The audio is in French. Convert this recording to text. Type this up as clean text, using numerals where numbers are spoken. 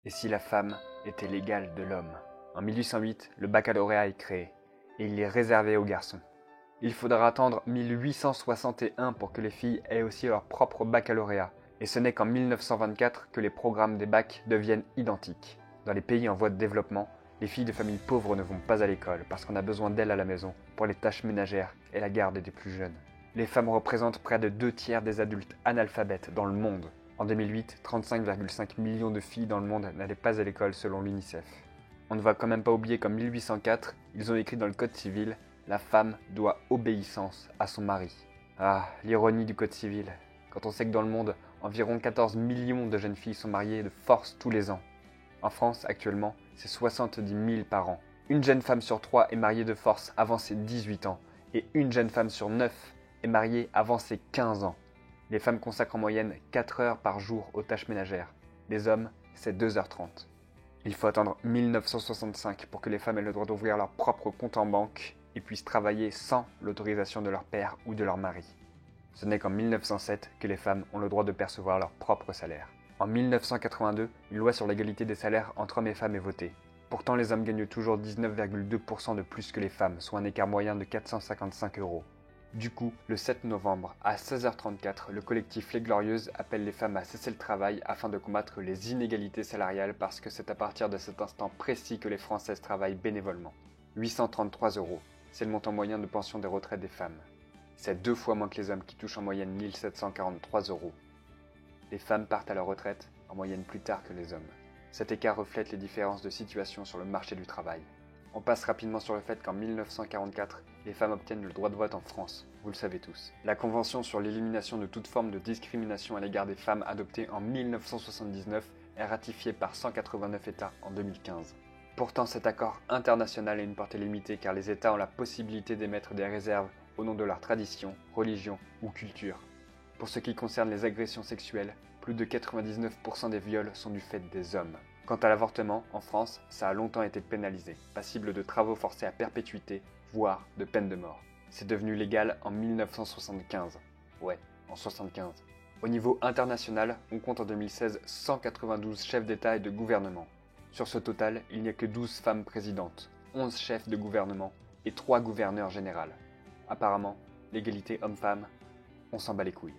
Et si la femme était l'égale de l'homme? En 1808, le baccalauréat est créé, et il est réservé aux garçons. Il faudra attendre 1861 pour que les filles aient aussi leur propre baccalauréat, et ce n'est qu'en 1924 que les programmes des bacs deviennent identiques. Dans les pays en voie de développement, les filles de familles pauvres ne vont pas à l'école parce qu'on a besoin d'elles à la maison pour les tâches ménagères et la garde des plus jeunes. Les femmes représentent près de 2/3 des adultes analphabètes dans le monde. En 2008, 35,5 millions de filles dans le monde n'allaient pas à l'école selon l'UNICEF. On ne va quand même pas oublier qu'en 1804, ils ont écrit dans le Code civil « La femme doit obéissance à son mari ». Ah, l'ironie du Code civil, quand on sait que dans le monde, environ 14 millions de jeunes filles sont mariées de force tous les ans. En France, actuellement, c'est 70 000 par an. Une jeune femme sur 3 est mariée de force avant ses 18 ans, et une jeune femme sur 9 est mariée avant ses 15 ans. Les femmes consacrent en moyenne 4 heures par jour aux tâches ménagères. Les hommes, c'est 2h30. Il faut attendre 1965 pour que les femmes aient le droit d'ouvrir leur propre compte en banque et puissent travailler sans l'autorisation de leur père ou de leur mari. Ce n'est qu'en 1907 que les femmes ont le droit de percevoir leur propre salaire. En 1982, une loi sur l'égalité des salaires entre hommes et femmes est votée. Pourtant, les hommes gagnent toujours 19,2% de plus que les femmes, soit un écart moyen de 455 €. Du coup, le 7 novembre, à 16h34, le collectif Les Glorieuses appelle les femmes à cesser le travail afin de combattre les inégalités salariales parce que c'est à partir de cet instant précis que les Françaises travaillent bénévolement. 833 €, c'est le montant moyen de pension des retraites des femmes. C'est 2 fois moins que les hommes qui touchent en moyenne 1743 €. Les femmes partent à leur retraite en moyenne plus tard que les hommes. Cet écart reflète les différences de situation sur le marché du travail. On passe rapidement sur le fait qu'en 1944, les femmes obtiennent le droit de vote en France, vous le savez tous. La Convention sur l'élimination de toute forme de discrimination à l'égard des femmes adoptée en 1979 est ratifiée par 189 États en 2015. Pourtant, cet accord international a une portée limitée car les États ont la possibilité d'émettre des réserves au nom de leur tradition, religion ou culture. Pour ce qui concerne les agressions sexuelles, plus de 99% des viols sont du fait des hommes. Quant à l'avortement, en France, ça a longtemps été pénalisé, passible de travaux forcés à perpétuité, voire de peine de mort. C'est devenu légal en 1975. Ouais, en 75. Au niveau international, on compte en 2016 192 chefs d'État et de gouvernement. Sur ce total, il n'y a que 12 femmes présidentes, 11 chefs de gouvernement et 3 gouverneurs généraux. Apparemment, l'égalité homme-femme, on s'en bat les couilles.